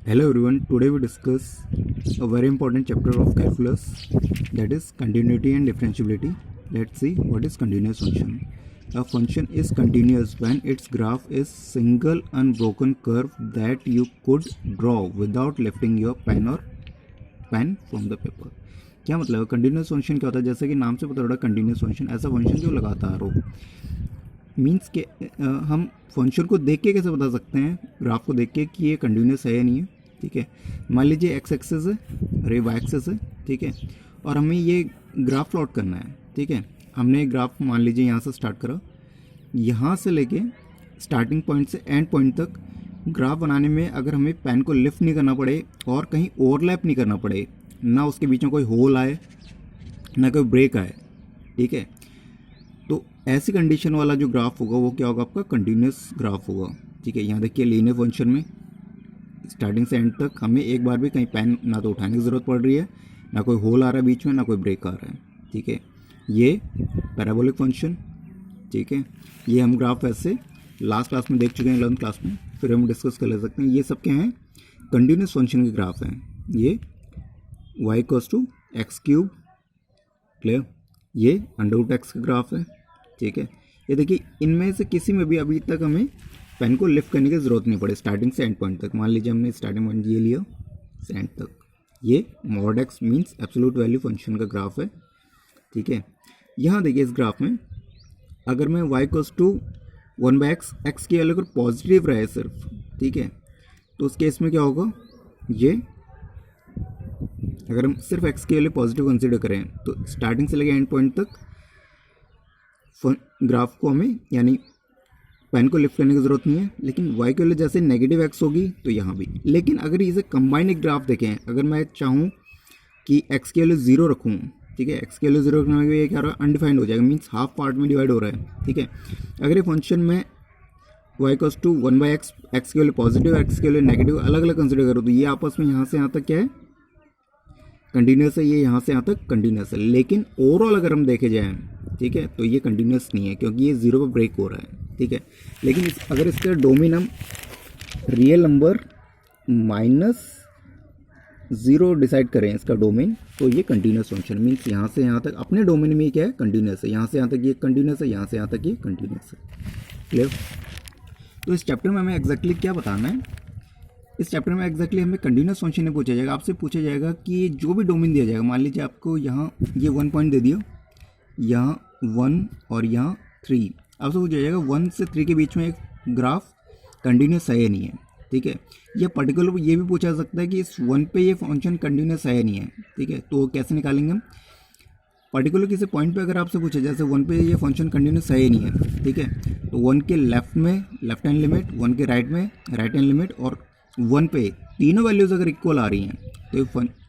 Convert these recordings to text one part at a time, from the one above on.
Hello everyone, today we discuss a very important chapter of calculus, that is continuity and differentiability. Let's see what is continuous function. A function is continuous when its graph is single unbroken curve that you could draw without lifting your pen from the paper. क्या मतलब है continuous function? क्या होता है, जैसे कि नाम से पता चल रहा है कंटिन्यूस फंक्शन ऐसा फंक्शन जो लगातार हो। मीन्स के हम फंक्शन को देख के कैसे बता सकते हैं, ग्राफ को देख के, कि ये कंटिन्यूस है या नहीं है। ठीक है, मान लीजिए एक्स एक्सेस है और ये वाई एक्सेस है। ठीक है, और हमें ये ग्राफ प्लॉट करना है। ठीक है, हमने ग्राफ मान लीजिए यहाँ से स्टार्ट करा, यहाँ से लेके स्टार्टिंग पॉइंट से एंड पॉइंट तक ग्राफ बनाने में अगर हमें पेन को लिफ्ट नहीं करना पड़े और कहीं ओवरलैप नहीं करना पड़े, ना उसके बीच में कोई होल आए ना कोई ब्रेक आए, ठीक है, तो ऐसी कंडीशन वाला जो ग्राफ होगा वो क्या होगा, आपका कंटिन्यूस ग्राफ होगा। ठीक है, यहाँ देखिए लीनियर फंक्शन में स्टार्टिंग से एंड तक हमें एक बार भी कहीं पेन ना तो उठाने की ज़रूरत पड़ रही है, ना कोई होल आ रहा है बीच में, ना कोई ब्रेक आ रहा है। ठीक है, ये पैराबोलिक फंक्शन। ठीक है, ये हम ग्राफ ऐसे लास्ट क्लास में देख चुके हैं, 11th क्लास में, फिर हम डिस्कस कर ले सकते हैं। ये सब क्या हैं, कंटिन्यूस फंक्शन के ग्राफ हैं। ये y equals to x cube, clear, ये √x का ग्राफ है। ठीक है, ये देखिए इनमें से किसी में भी अभी तक हमें पेन को लिफ्ट करने की ज़रूरत नहीं पड़े स्टार्टिंग से एंड पॉइंट तक। मान लीजिए हमने स्टार्टिंग पॉइंट ये लिया से एंड तक, ये mod x means absolute value function का ग्राफ है। ठीक है, यहाँ देखिए इस ग्राफ में अगर मैं y equals to 1/x, x की वैल्यू अगर पॉजिटिव रहे सिर्फ, ठीक है, तो उस केस में क्या होगा, ये अगर हम सिर्फ x की वैल्यू पॉजिटिव कंसीडर करें तो स्टार्टिंग से लेकर एंड पॉइंट तक ग्राफ को हमें यानी पेन को लिफ्ट करने की ज़रूरत नहीं है। लेकिन y की वैल्यू जैसे नेगेटिव x होगी तो यहाँ भी। लेकिन अगर इसे कंबाइंड एक ग्राफ देखें, अगर मैं चाहूँ कि x की वैल्यू 0 रखूँ, ठीक है, x की वैल्यू 0 रखने में ये क्या हो रहा है, अनडिफाइंड हो जाएगा, मीन्स हाफ पार्ट में डिवाइड हो रहा है। ठीक है, अगर ये फंक्शन में y equals to 1/x, x की वैल्यू पॉजिटिव, x की वैल्यू नेगेटिव अलग अलग कंसिडर करो तो ये आपस में यहाँ से यहाँ तक क्या है, कंटिन्यूस है, ये यहाँ से यहाँ तक कंटिन्यूस है। लेकिन ओवरऑल अगर हम देखे जाएँ, ठीक है, तो ये कंटिन्यूस नहीं है क्योंकि ये 0 पर ब्रेक हो रहा है। ठीक है, लेकिन अगर इसका डोमेन हम रियल नंबर -0 डिसाइड करें इसका डोमेन, तो ये कंटिन्यूस फंक्शन मीन्स यहाँ से यहाँ तक अपने डोमेन में क्या है, कंटिन्यूस है, यहाँ से यहाँ तक ये कंटिन्यूस है, यहाँ से यहाँ तक ये कंटिन्यूस है। क्लियर? तो इस चैप्टर में हमें एग्जैक्टली क्या बताना है, इस चैप्टर में एग्जैक्टली हमें कंटिन्यूस फंक्शन नहीं पूछा जाएगा, आपसे पूछा जाएगा कि जो भी डोमेन दिया जाएगा, मान लीजिए आपको यहाँ ये 1 पॉइंट दे दिया, यहाँ 1 और यहाँ 3, आपसे पूछा जाएगा 1 से 3 के बीच में एक ग्राफ कंटिन्यूस है या नहीं है। ठीक है, ये पर्टिकुलर ये भी पूछा जा सकता है कि इस 1 पे ये फंक्शन कंटिन्यूस है या नहीं है। ठीक है, तो कैसे निकालेंगे हम, पर्टिकुलर किसी पॉइंट पे अगर आपसे पूछा जैसे 1 पे ये फंक्शन कंटिन्यूस है या नहीं है, ठीक है, तो 1 के लेफ्ट में लेफ्ट हैंड लिमिट, 1 के राइट में राइट हैंड लिमिट, और 1 पे तीनों वैल्यूज़ अगर इक्वल आ रही हैं तो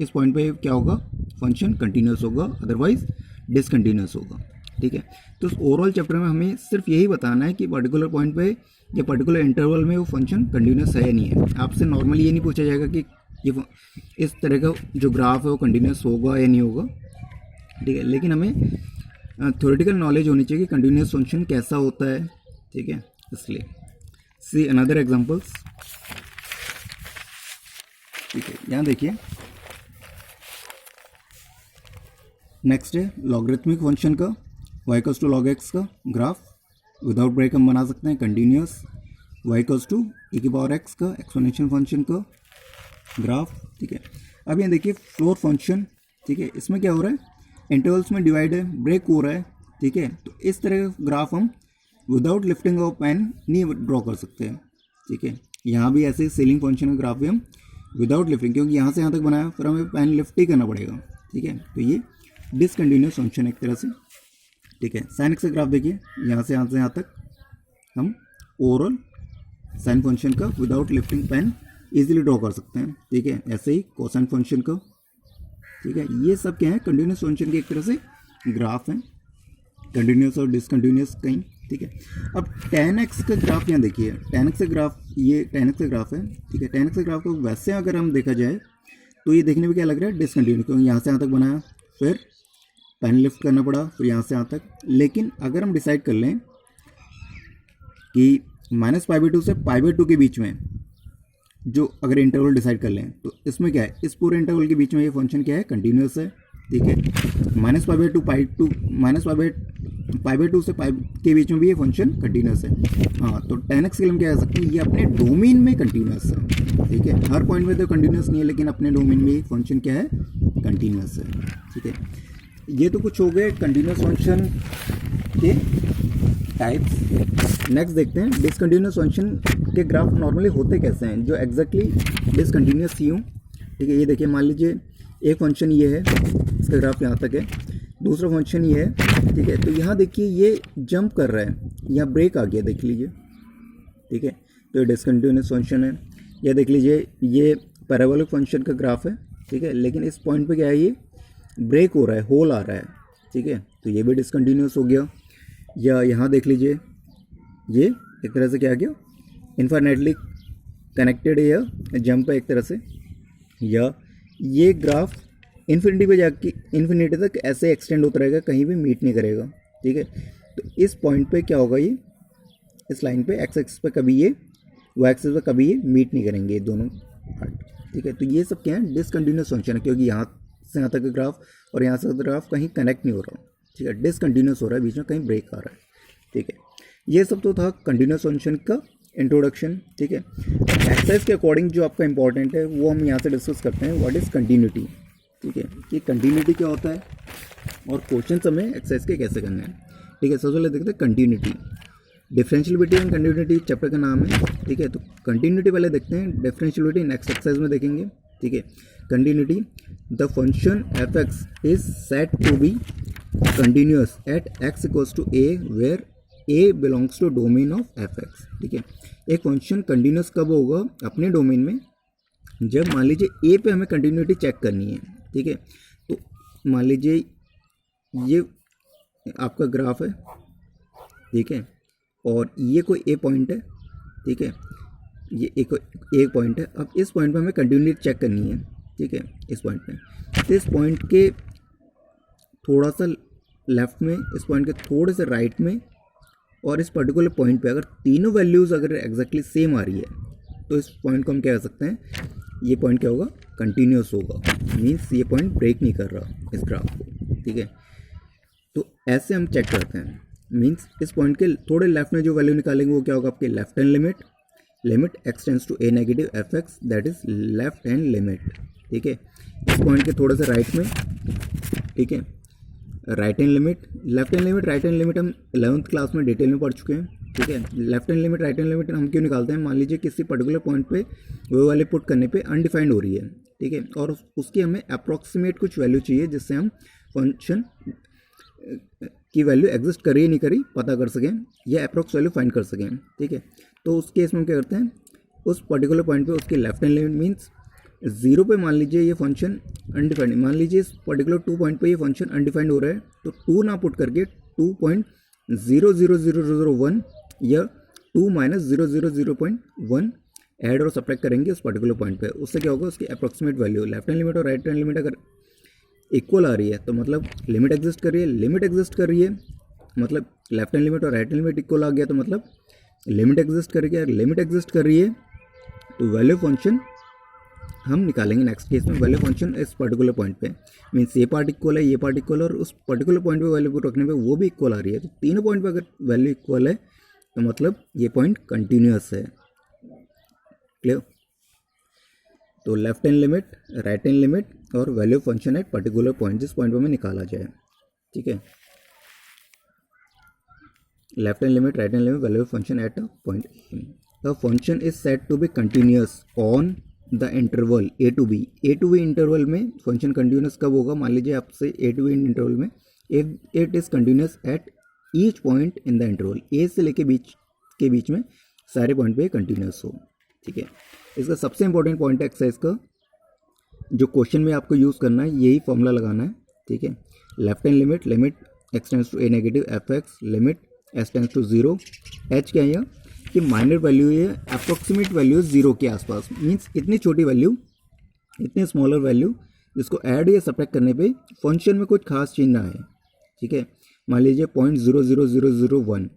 इस पॉइंट पे क्या होगा, फंक्शन कंटिन्यूस होगा, अदरवाइज डिसकंटिन्यूस होगा। ठीक है, तो ओवरऑल चैप्टर में हमें सिर्फ यही बताना है कि पर्टिकुलर पॉइंट पे या पर्टिकुलर इंटरवल में वो फंक्शन कंटिन्यूस है या नहीं है। आपसे नॉर्मली ये नहीं पूछा जाएगा कि ये इस तरह का जो ग्राफ है वो कंटिन्यूस होगा या नहीं होगा। ठीक है, लेकिन हमें थ्योरेटिकल नॉलेज होनी चाहिए कि कंटिन्यूस फंक्शन कैसा होता है। ठीक है, इसलिए सी अनदर एग्जांपल्स। ठीक है, यहाँ देखिए नेक्स्ट है लॉगरिथमिक फंक्शन का, y equals to log x का ग्राफ विदाउट ब्रेक हम बना सकते हैं continuous, y equals to e⁻x का एक्सपोनेंशियल फंक्शन का ग्राफ। ठीक है, अब यहाँ देखिए फ्लोर फंक्शन। ठीक है, इसमें क्या हो रहा है, इंटरवल्स में डिवाइड है, ब्रेक हो रहा है। ठीक है, तो इस तरह का ग्राफ हम विदाउट लिफ्टिंग ऑफ पेन नहीं ड्रॉ कर सकते हैं। ठीक है, यहाँ भी ऐसे सीलिंग फंक्शन का ग्राफ भी हम विदाउट लिफ्टिंग, क्योंकि यहाँ से यहाँ तक बनाया फिर हमें पेन लिफ्ट ही करना पड़ेगा। ठीक है, तो ये डिसकंटिन्यूस फंक्शन एक तरह से। ठीक है, साइन एक्स का ग्राफ देखिए, यहाँ से यहाँ तक हम ओवरऑल साइन फंक्शन का without lifting pen easily draw कर सकते हैं। ठीक है, ऐसे ही कोसाइन फंक्शन का। ठीक है, ये सब क्या है, कंटिन्यूस फंक्शन के एक तरह से ग्राफ हैं, कंटिन्यूस और डिसकंटिन्यूस कहीं। ठीक है, अब tan x का ग्राफ यहाँ देखिए, tan x का ग्राफ, ये tan x का ग्राफ है। ठीक है, tan x का ग्राफ को वैसे अगर हम देखा जाए तो ये देखने में क्या लग रहा है, डिसकंटिन्यूस, क्योंकि यहाँ से यहाँ तक बनाया, फिर पेन लिफ्ट करना पड़ा, फिर यहाँ से यहाँ तक। लेकिन अगर हम डिसाइड कर लें कि -π/2 से π/2 के बीच में जो अगर इंटरवल डिसाइड कर लें तो इसमें क्या है, इस पूरे इंटरवल के बीच में ये फंक्शन क्या है, कंटिन्यूस है, ठीक है। -π/2 से पाई के बीच में भी ये फंक्शन कंटिन्यूस है। हाँ, तो tan x के लिए हम क्या कह सकते हैं, ये अपने डोमेन में कंटिन्यूस है, ठीक है। हर पॉइंट में तो कंटिन्यूस नहीं है, लेकिन अपने डोमेन में ये फंक्शन क्या है, कंटिन्यूस है, ठीक है। ये तो कुछ हो गए कंटिन्यूस फंक्शन के टाइप्स। नेक्स्ट देखते हैं डिसकंटिन्यूस फंक्शन के ग्राफ नॉर्मली होते कैसे हैं, जो एग्जैक्टली डिसकंटिन्यूस ही हूँ, ठीक है। ये देखिए, मान लीजिए एक फंक्शन ये है, इसका ग्राफ यहाँ तक है, दूसरा फंक्शन ये है, ठीक है। तो यहाँ देखिए ये जंप कर रहा है, यहाँ ब्रेक आ गया, देख लीजिए, ठीक है। तो ये डिसकंटिन्यूस फंक्शन है। या देख लीजिए ये पैराबोलिक फंक्शन का ग्राफ है, ठीक है, लेकिन इस पॉइंट पे क्या है, ये ब्रेक हो रहा है, होल आ रहा है, ठीक है, तो ये भी डिसकंटिन्यूस हो गया। या यहाँ देख लीजिए, ये एक तरह से क्या गया, इन्फाइनाइटली कनेक्टेड है, या जंप है एक तरह से। या ये ग्राफ इन्फिनिटी पे जाके इन्फिनिटी तक ऐसे एक्सटेंड होता रहेगा, कहीं भी मीट नहीं करेगा, ठीक है। तो इस पॉइंट पे क्या होगा, ये इस लाइन पे एक्स एक्सिस पे कभी ये वाई एक्सिस पे कभी ये मीट नहीं करेंगे दोनों पार्ट, ठीक है। तो ये सब क्या है, डिसकंटिन्यूस फंक्शन है, क्योंकि यहाँ से यहाँ तक का ग्राफ और यहाँ से ग्राफ कहीं कनेक्ट नहीं हो रहा, ठीक है, डिसकंटिन्यूस हो रहा है, बीच में कहीं ब्रेक आ रहा है, ठीक है। ये सब तो था कंटिन्यूस फंक्शन का इंट्रोडक्शन, ठीक है। एक्सरसाइज के अकॉर्डिंग जो आपका इंपॉर्टेंट है वो हम यहाँ से डिस्कस करते हैं, व्हाट इज़ कंटिन्यूटी, ठीक है, कि कंटिन्यूटी क्या होता है और क्वेश्चन हमें एक्सरसाइज के कैसे करने हैं, ठीक है। सबसे पहले देखते हैं कंटिन्यूटी। डिफरेंशियलिटी एंड कंटिन्यूटी चैप्टर का नाम है, ठीक है। तो कंटिन्यूटी पहले देखते हैं, डिफरेंशियलिटी नेक्स्ट एक्सरसाइज में देखेंगे, ठीक है। Continuity, the function f x is set to be continuous at x equals to a where a belongs to domain of f x, ठीक है। एक फंक्शन कंटिन्यूस कब होगा अपने डोमेन में, जब मान लीजिए ए पे हमें कंटिन्यूटी चेक करनी है, ठीक है। तो मान लीजिए ये आपका ग्राफ है, ठीक है, और ये कोई ए पॉइंट है, ठीक है, ये एक पॉइंट है। अब इस पॉइंट पे हमें कंटिन्यूटी चेक करनी है, ठीक है, इस पॉइंट पे। तो इस पॉइंट के थोड़ा सा लेफ्ट में, इस पॉइंट के थोड़े से राइट में और इस पर्टिकुलर पॉइंट पे अगर तीनों वैल्यूज़ अगर एग्जैक्टली सेम आ रही है तो इस पॉइंट को हम क्या कर सकते हैं, ये पॉइंट क्या होगा, कंटिन्यूस होगा, मीन्स ये पॉइंट ब्रेक नहीं कर रहा इस ग्राफ को, ठीक है। तो ऐसे हम चेक करते हैं, मीन्स इस पॉइंट के थोड़े लेफ्ट में जो वैल्यू निकालेंगे वो क्या होगा, आपके left hand limit x tends to a negative f x, that is left hand limit, ठीक है। इस पॉइंट के थोड़े से राइट में, ठीक है, right hand limit, left hand limit, right hand limit हम 11th क्लास में डिटेल में पढ़ चुके हैं, ठीक है। Left hand limit, right hand limit हम क्यों निकालते हैं, मान लीजिए किसी पर्टिकुलर पॉइंट पे वो वाले पुट करने पे अनडिफाइंड हो रही है, ठीक है, और उसकी हमें अप्रॉक्सीमेट कुछ वैल्यू चाहिए जिससे हम फंक्शन की वैल्यू एग्जिस्ट करी या नहीं करी पता कर सकें, या अप्रॉक्स वैल्यू फाइंड कर सकें, ठीक है। तो उस केस में हम क्या करते हैं, उस पर्टिकुलर पॉइंट पे उसकी लेफ्ट हैंड लिमिट मीन्स 0 पे मान लीजिए ये फंक्शन अनडिफाइंड, मान लीजिए इस पर्टिकुलर 2 पॉइंट पे ये फंक्शन अनडिफाइंड हो रहा है, तो 2 ना पुट करके 2.00001 या 2 - 0.001 ऐड और सब्ट्रैक्ट करेंगे उस पर्टिकुलर पॉइंट पे, उससे क्या होगा, उसकी approximate value, left hand limit और राइट हैंड लिमिट अगर इक्वल आ रही है तो मतलब लिमिट एग्जिस्ट कर रही है, लिमिट एग्जिस्ट कर रही है मतलब लेफ्ट हैंड लिमिट और राइट हैंड लिमिट इक्वल आ गया तो मतलब लिमिट एग्जिस्ट कर रही है, लिमिट एग्जिस्ट कर रही है तो वैल्यू फंक्शन हम निकालेंगे नेक्स्ट केस में, वैल्यू फंक्शन इस पर्टिकुलर पॉइंट पे, मीन्स ये पार्ट इक्वल है, ये पार्ट इक्वल है, और उस पर्टिकुलर पॉइंट पे वैल्यू को रखने पे वो भी इक्वल आ रही है, तो तीनों पॉइंट पे अगर वैल्यू इक्वल है तो मतलब ये पॉइंट कंटिन्यूस है, क्लियर। तो left hand limit, right hand limit और value function at particular point, जिस पॉइंट पे हमें निकाला जाए, ठीक है। Left hand limit, right hand limit, value function at a point, the function is said to be continuous on the interval A to B interval में function continuous कब होगा, मान लीजिए आपसे ए टू बी इंटरवल में it is continuous at each point in the interval, A से लेके बीच में सारे पॉइंट पे कंटिन्यूस हो, ठीक है। इसका सबसे इंपॉर्टेंट पॉइंट है एक्सरसाइज का, जो क्वेश्चन में आपको यूज़ करना है यही फॉर्मूला लगाना है, ठीक है। Left hand limit x tends to a negative f x, limit h tends to 0, h क्या है कि माइनर वैल्यू है, अप्रॉक्सीमेट वैल्यू 0 के आसपास, मीन्स इतनी छोटी वैल्यू, इतनी स्मॉलर वैल्यू जिसको ऐड या सब्ट्रैक्ट करने पे फंक्शन में कुछ खास चेंज ना आए, ठीक है। मान लीजिए 0.00001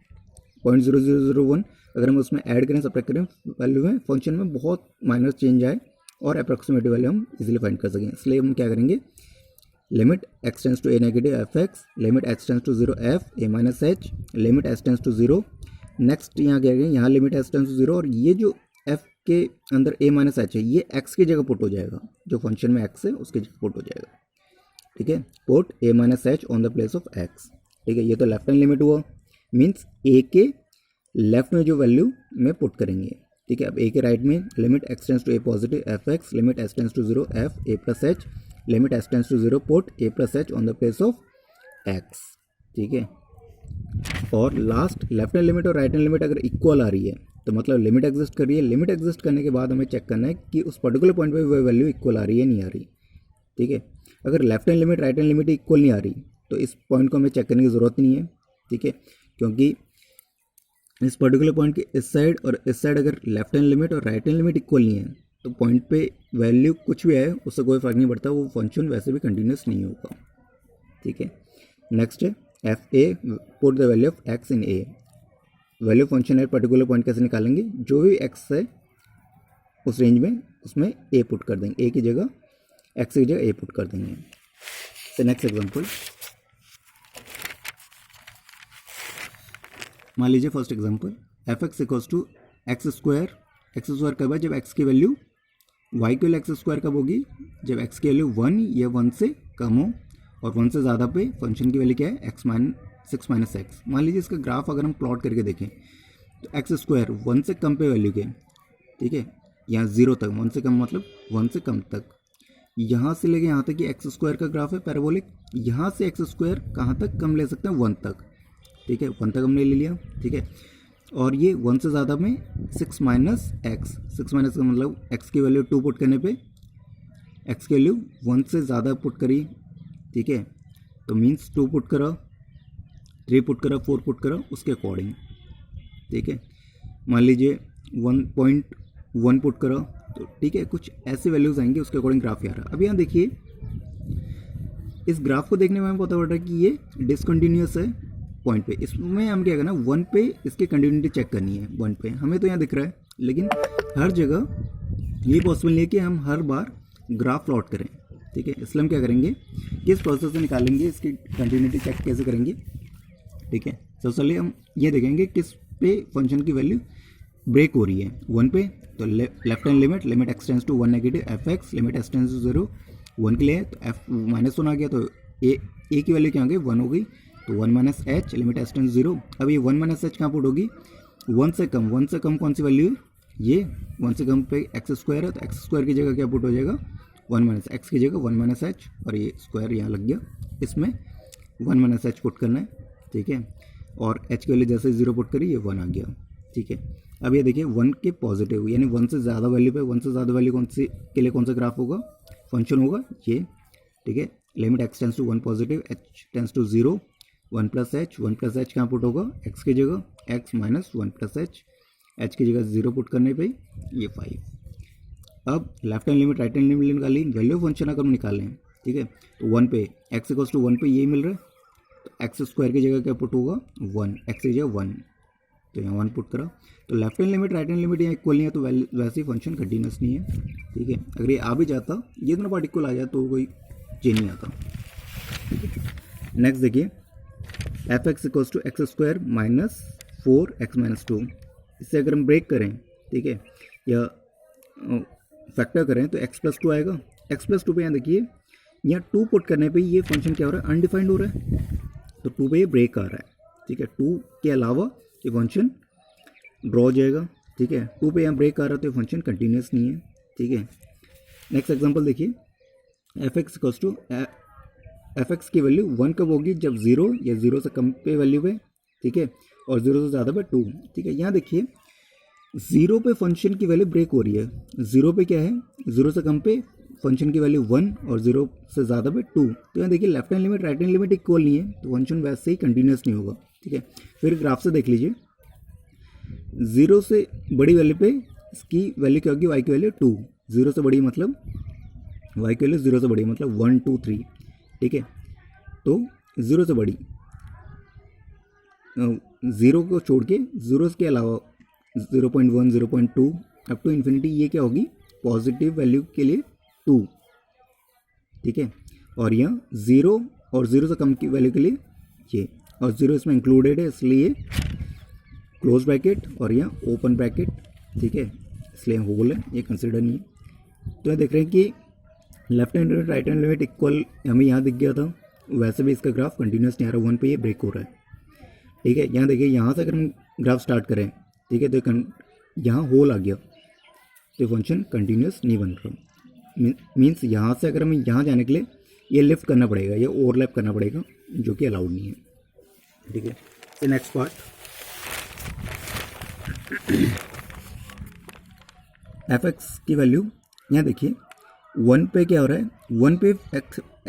अगर हम उसमें ऐड करें सब्ट्रैक्ट करें वैल्यू में फंक्शन में बहुत माइनर चेंज आए और अप्रॉक्सीमेटिव वैल्यू हम इजीली फाइंड कर सकें, इसलिए हम क्या करेंगे, limit x tends to a negative f x, limit h tends to 0 f a minus h, limit h tends to 0, next यहाँ क्या करेंगे, यहाँ लिमिट h टेंस टू 0 और ये जो f के अंदर a माइनस एच है ये x की जगह पुट हो जाएगा, जो फंक्शन में x है उसकी जगह पुट हो जाएगा, ठीक है, put a minus H on the place of x, ठीक है। ये तो लेफ्ट हैंड लिमिट हुआ, मीन्स a के लेफ्ट में जो वैल्यू में पुट करेंगे, ठीक है। अब a के राइट में limit x tends to a positive f x, limit h tends to 0 f a plus h, limit h tends to 0 put a plus h on the place of x, ठीक है। और last left hand limit और right hand limit अगर equal आ रही है तो मतलब लिमिट एग्जिस्ट कर रही है, लिमिट एग्जिस्ट करने के बाद हमें चेक करना है कि उस पर्टिकुलर पॉइंट पे वो वैल्यू इक्वल आ रही है नहीं आ रही, ठीक है। अगर left hand limit right hand limit equal नहीं आ रही तो इस पॉइंट को हमें चेक करने की ज़रूरत नहीं है, ठीक है, क्योंकि इस पर्टिकुलर पॉइंट के इस साइड और इस साइड अगर लेफ्ट हैंड लिमिट और राइट हैंड लिमिट इक्वल नहीं है तो पॉइंट पे वैल्यू कुछ भी आए उससे कोई फर्क नहीं पड़ता, वो फंक्शन वैसे भी कंटिन्यूस नहीं होगा, ठीक है। नेक्स्ट है F A, put the value of x in A, value function है पर्टिकुलर पॉइंट कैसे निकालेंगे, जो भी एक्स है उस रेंज में उसमें ए पुट कर देंगे, ए की जगह एक्स की जगह ए पुट कर देंगे। तो नेक्स्ट एग्जांपल मान लीजिए, first example f x equals to x square कब है, जब एक्स की वैल्यू वाई की वैल्यू एक्स स्क्वायर कब होगी, जब एक्स की वैल्यू 1 या 1 से कम हो और 1 से ज़्यादा पे फंक्शन की वैल्यू क्या है, सिक्स माइनस एक्स। मान लीजिए इसका ग्राफ अगर हम प्लॉट करके देखें तो एक्स स्क्वायर 1 से कम पे वैल्यू के, ठीक है, यहाँ 0 तक, 1 से कम मतलब 1 से कम तक, यहाँ से लेके यहाँ तक ये एक्स स्क्वायर का ग्राफ है पैराबोलिक, यहाँ से एक्स स्क्वायर कहाँ तक कम ले सकते हैं, 1 तक, ठीक है, 1 तक हमने ले लिया, ठीक है। और ये 1 से ज़्यादा में 6 माइनस एक्स, 6 माइनस का मतलब एक्स की वैल्यू 2 पुट करने पे एक्स की वैल्यू 1 से ज़्यादा पुट करी, ठीक है, तो मीन्स 2 पुट करा, 3 पुट करा, 4 पुट करा उसके अकॉर्डिंग, ठीक है। मान लीजिए 1.1 पुट करा तो ठीक है, कुछ ऐसे वैल्यूज आएंगे उसके अकॉर्डिंग ग्राफ आ रहा है। अब यहाँ देखिए इस ग्राफ को देखने में हमें पता पड़ रहा है कि ये डिसकंटिन्यूस है पॉइंट पे, इसमें हम क्या करना है 1 पे इसकी कंटिन्यूटी चेक करनी है, 1 पे हमें तो यहाँ दिख रहा है, लेकिन हर जगह ये पॉसिबल नहीं है कि हम हर बार ग्राफ प्लॉट करें, ठीक है। इसलिए हम क्या करेंगे, किस प्रोसेस से निकालेंगे इसकी कंटिन्यूटी चेक कैसे करेंगे, ठीक है। सबसे पहले हम ये देखेंगे किस पे फंक्शन की वैल्यू ब्रेक हो रही है, 1 पे, तो left hand limit x tends to 1 negative f x, limit x tends to 0 1 के लिए है, तो एफ -1 आ गया, तो ए की वैल्यू क्या हो गई, 1 हो गई, तो 1 minus h, limit h tends 0। अब ये 1 माइनस एच कहाँ पुट होगी, 1 से कम कौन सी वैल्यू है, ये 1 से कम पे एक्स स्क्वायर है, तो एक्स स्क्वायर की जगह क्या पुट हो जाएगा, 1 माइनस एक्स की जगह 1 माइनस एच, और ये स्क्वायर यहाँ लग गया, इसमें 1 माइनस एच पुट करना है, ठीक है। और एच की वैल्यू जैसे 0 पुट करी ये 1 आ गया, ठीक है। अब ये देखिए 1 के पॉजिटिव यानी 1 से ज़्यादा वैल्यू पे, 1 से ज़्यादा वैल्यू कौन सी के लिए कौन सा ग्राफ होगा, फंक्शन होगा ये, ठीक है। Limit x tends to 1 positive, h tends to 0, 1 plus h कहाँ पुट होगा, एक्स की जगह, एक्स माइनस 1 प्लस एच की जगह 0 पुट करने पे ये 5। अब left hand limit right hand limit निकाली, वैल्यू फंक्शन अगर हम निकालें, ठीक है, तो 1 पे एक्स इक्वल्स टू 1 पे यही मिल रहा है, तो एक्स स्क्वायर की जगह क्या पुट होगा, 1, एक्स की जगह 1, तो यहाँ 1 पुट करा, तो left hand limit right hand limit यहाँ इक्वल नहीं है, तो वैसे ही फंक्शन कंटिन्यूस नहीं है, ठीक है। अगर ये आ भी जाता, ये दोनों पार्ट इक्वल आ जाए तो कोई चेंज नहीं आता, ठीक है। नेक्स्ट देखिए f x equals to x square minus 4x minus 2, इससे अगर हम ब्रेक करें, ठीक है, या फैक्टर करें तो x प्लस 2 आएगा, x प्लस 2 पे यहाँ देखिए यहाँ 2 पुट करने पे ये फंक्शन क्या हो रहा है, अनडिफाइंड हो रहा है, तो 2 पे ये ब्रेक आ रहा है, ठीक है। 2 के अलावा ये फंक्शन ड्रॉ हो जाएगा, ठीक है। 2 पे यहाँ ब्रेक आ रहा है तो ये फंक्शन कंटिन्यूस नहीं है, ठीक है। नेक्स्ट एग्जांपल देखिए f x equals to f x की वैल्यू 1 कब होगी, जब 0 या 0 से कम पे वैल्यू है, ठीक है, और 0 से ज़्यादा पे 2, ठीक है। यहाँ देखिए 0 पे फंक्शन की वैल्यू ब्रेक हो रही है, 0 पे क्या है, 0 से कम पे फंक्शन की वैल्यू 1 और 0 से ज़्यादा पे 2, तो यहाँ देखिए left hand limit right hand limit equal नहीं है, तो फंक्शन वैसे ही कंटिन्यूस नहीं होगा, ठीक है। फिर ग्राफ से देख लीजिए 0 से बड़ी वैल्यू पे इसकी वैल्यू क्या होगी, y की वैल्यू 2, 0 से बड़ी मतलब y की वैल्यू 0 से बड़ी मतलब 1 2 3, ठीक है। तो 0 से बड़ी 0 को छोड़ के 0 के अलावा 0.1 0.2 अप टू इन्फिनिटी, ये क्या होगी पॉजिटिव वैल्यू के लिए 2, ठीक है। और यहाँ 0 और 0 से कम की वैल्यू के लिए ये, और 0 इसमें इंक्लूडेड है इसलिए क्लोज ब्रैकेट और यहाँ ओपन ब्रैकेट, ठीक है, इसलिए होल है, ये कंसिडर नहीं है। तो देख रहे हैं कि left hand limit right hand limit equal हमें यहाँ दिख गया था, वैसे भी इसका ग्राफ कंटिन्यूस नहीं आ रहा, 1 पे ये ब्रेक हो रहा है, ठीक है। यहाँ देखिए, यहाँ से अगर हम ग्राफ स्टार्ट करें, ठीक है, तो यहाँ होल आ गया, तो फंक्शन कंटिन्यूस नहीं बन रहा। मीन्स यहाँ से अगर हमें यहाँ जाने के लिए ये लिफ्ट करना पड़ेगा, ये ओवरलैप करना पड़ेगा, जो कि अलाउड नहीं है, ठीक है। तो नेक्स्ट पार्ट, एफ एक्स की वैल्यू यहाँ देखिए 1 पे क्या हो रहा है, 1 पे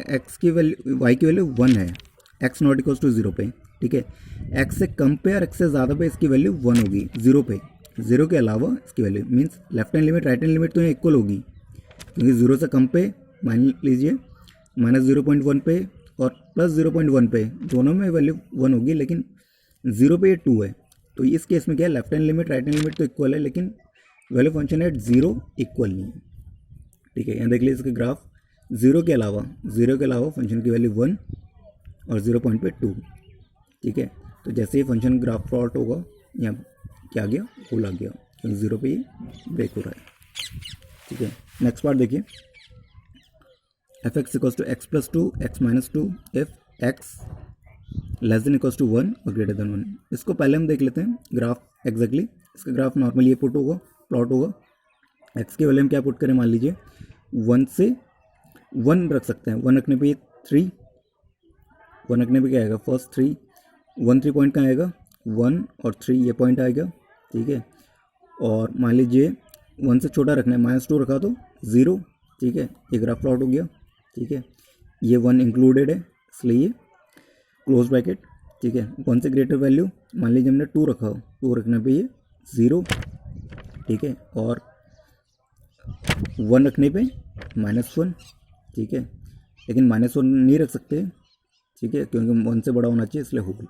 एक्स की वैल्यू, वाई की वैल्यू 1 है, एक्स नॉट इक्वल्स टू 0 पे, ठीक है। एक्स से कम पे और एक्स से ज़्यादा पे इसकी वैल्यू 1 होगी, 0 पे, 0 के अलावा इसकी value, means left hand limit right hand limit तो इक्वल होगी, क्योंकि 0 से कम पे मान लीजिए -0.1 पे और +0.1 पे दोनों में वैल्यू 1 होगी, लेकिन 0 पे ये 2 है। तो इस केस में क्या है, left hand limit right hand limit तो इक्वल है, लेकिन वैल्यू फंक्शन एट 0 इक्वल नहीं है, ठीक है। यहाँ देख लीजिए इसका ग्राफ 0 के अलावा फंक्शन की वैल्यू 1 और 0 पॉइंट पे 2, ठीक है। तो जैसे ही फंक्शन ग्राफ प्लॉट होगा, यहाँ क्या आ गया, होल आ गया, क्योंकि 0 पे ये ब्रेक हो रहा है, ठीक है। नेक्स्ट पार्ट देखिए, f x equals to x plus 2 x minus 2 if x less than equals to 1 और ग्रेटर देन 1। इसको पहले हम देख लेते हैं ग्राफ एग्जैक्टली। इसका ग्राफ नॉर्मली ये पुट होगा, प्लॉट होगा। एक्स के वैल्यू में क्या पुट करें, मान लीजिए 1 से 1 रख सकते हैं, 1 रखने पे ये 3, 1 रखने पे क्या आएगा, फर्स्ट 3, 1 3 पॉइंट कहाँ आएगा, 1 और 3 ये पॉइंट आएगा, ठीक है। और मान लीजिए 1 से छोटा रखना है, -2 रखा तो 0, ठीक है। ये ग्राफ प्लॉट हो गया, ठीक है। ये 1 इंक्लूडेड है इसलिए ये क्लोज ब्रैकेट, ठीक है। 1 से ग्रेटर वैल्यू मान लीजिए हमने 2 रखा, 2 रखने पे ये 0, ठीक है। और 1 रखने पे -1, ठीक है। लेकिन -1 नहीं रख सकते, ठीक है, क्योंकि 1 से बड़ा होना चाहिए, इसलिए होल,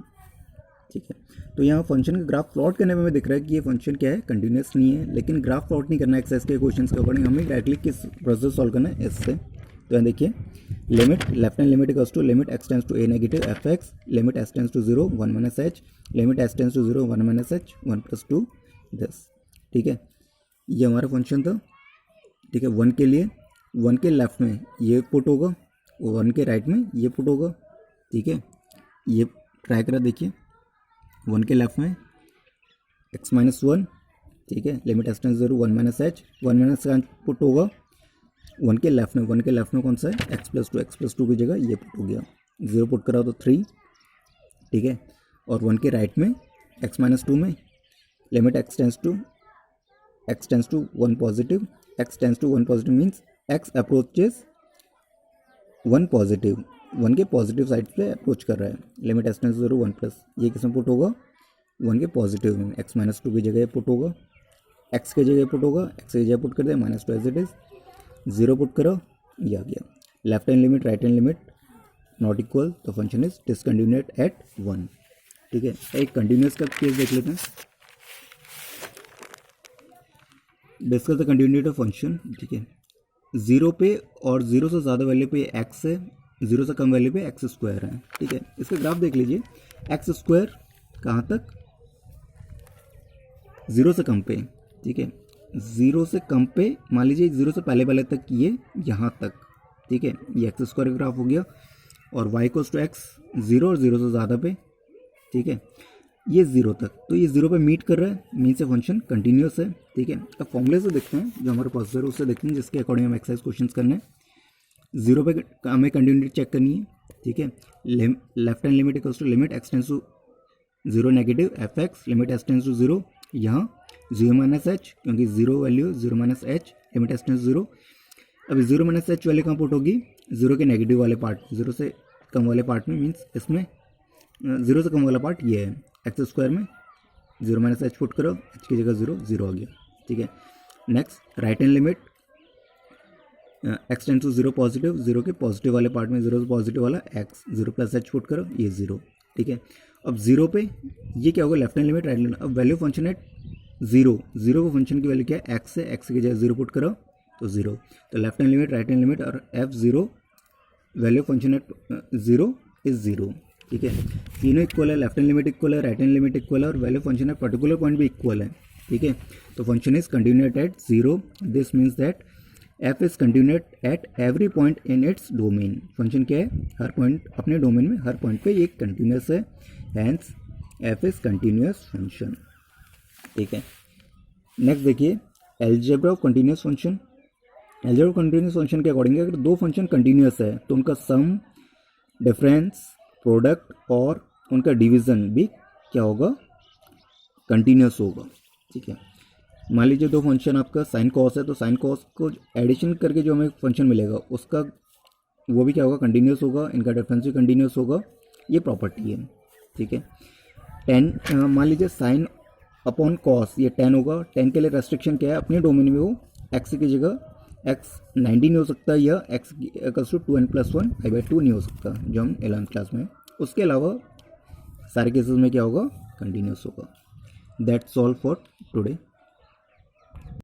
ठीक है। तो यहाँ फंक्शन का ग्राफ प्लॉट करने में हमें दिख रहा है कि ये फंक्शन क्या है, कंटिन्यूस नहीं है। लेकिन ग्राफ प्लॉट नहीं करना है एक्सरसाइज के क्वेश्चन के अकॉर्डिंग, हमें डायरेक्टली किस प्रोसेस सॉल्व करना है, इससे। तो यहाँ देखिए, limit left hand limit equals to limit x tends to a negative f x, limit h tends to 0 1 minus h, limit h tends to 0 1 minus h 1 + 2 10, ठीक है। ये हमारा फंक्शन था, ठीक है। 1 के लिए 1 के लेफ्ट में ये पुट होगा, 1 के राइट में ये पुट होगा, ठीक है। ये ट्राई करा देखिए, 1 के लेफ्ट में x - 1, ठीक है, limit h tends 0 1 minus h, 1 minus का पुट होगा 1 के लेफ्ट में, 1 के लेफ्ट में कौन सा है, x + 2 की जगह ये पुट हो गया, 0 पुट करा तो 3, ठीक है। और 1 के राइट में x - 2 में limit x tends to 1 positive, x tends to 1 positive means x approaches 1 positive, 1 के पॉजिटिव साइड पे अप्रोच कर रहा है, limit h tends to 0 1 plus, ये किसमें पुट होगा, 1 के पॉजिटिव में, x - 2 की जगह पुट होगा, x की जगह पुट होगा, x की जगह पुट कर दे -2 एज इट इज, 0 पुट करो, ये आ गया। Left hand limit right hand limit not equal, तो फंक्शन इज डिसकंटिन्यूएट एट 1, ठीक है। एक कंटिन्यूस का केस देख लेते हैं, discuss the continuity of function, ठीक है। 0 पे और 0 से ज़्यादा वैल्यू पे x है, 0 से कम वैल्यू पे x² है, ठीक है। इसका ग्राफ देख लीजिए, x² कहाँ तक, 0 से कम पे, ठीक है। 0 से कम पे मान लीजिए 0 से पहले तक ये यहाँ तक, ठीक है, ये x² ग्राफ हो गया। और y = x, 0 और 0 से ज़्यादा पे, ठीक है, ये 0 तक, तो ये 0 पे मीट कर रहा है, मीन से फंक्शन कंटिन्यूस है, ठीक है। अब फॉर्मूले से देखते हैं, जो हमारे पास है उससे देखते हैं, जिसके अकॉर्डिंग हम एक्सरसाइज क्वेश्चन करने हैं। 0 पे हमें कंटिन्यूटी चेक करनी है, ठीक है। Left hand limit equals to limit x tends to 0 negative f x, limit h tends to 0, यहाँ 0 माइनस एच, क्योंकि 0 value 0 minus h, limit h tends to 0। अब 0 माइनस एच वैल्यू कहाँ पुट होगी, 0 के नेगेटिव वाले पार्ट, 0 से कम वाले part में, मीन्स इसमें 0 से कम वाला पार्ट ये है, x² में 0 माइनस एच पुट करो, h की जगह 0 0 आ गया, ठीक है। Next right hand limit x tends to 0 positive, 0 के पॉजिटिव वाले पार्ट में 0 से पॉजिटिव वाला x, 0 + h पुट करो, ये 0, ठीक है। अब 0 पे ये क्या होगा, left hand limit right hand, अब वैल्यू फंक्शन एट 0 को फंक्शन की वैल्यू क्या है एक्स है, एक्स की जगह 0 पुट करो तो 0, तो left hand limit right hand limit और f0 value function eight 0 is 0, ठीक है। तीनों इक्वल है, लेफ्ट हैंड लिमिट इक्वल है, राइट हैंड लिमिट इक्वल है और value function at particular point भी इक्वल है, ठीक है। तो function is continuous at 0, this means that f is continuous at every point in its domain. Function क्या है, हर पॉइंट अपने डोमेन में हर पॉइंट पे ये कंटिन्यूस है, hence f is continuous function, ठीक है। नेक्स्ट देखिए algebra of continuous function. Algebra of continuous function के अकॉर्डिंग अगर दो फंक्शन कंटिन्यूस है तो उनका सम, डिफरेंस, प्रोडक्ट और उनका डिवीज़न भी क्या होगा, कंटिन्यूस होगा, ठीक है। मान लीजिए दो फंक्शन आपका साइन कॉस है, तो साइन कॉस को एडिशन करके जो हमें फंक्शन मिलेगा उसका वो भी क्या होगा, कंटिन्यूस होगा, इनका डिफरेंस भी कंटिन्यूस होगा, ये प्रॉपर्टी है, ठीक है। 10 मान लीजिए साइन अपॉन कॉस ये 10 होगा, 10 के लिए रेस्ट्रिक्शन क्या है, अपने डोमेन में वो एक्स की जगह x 90 नहीं हो सकता या x इक्वल्स टू 2n+1 5/2 नहीं हो सकता जो हम 11th क्लास में। उसके अलावा सारे केसेस में क्या होगा, कंटिन्यूस होगा। That's all for today.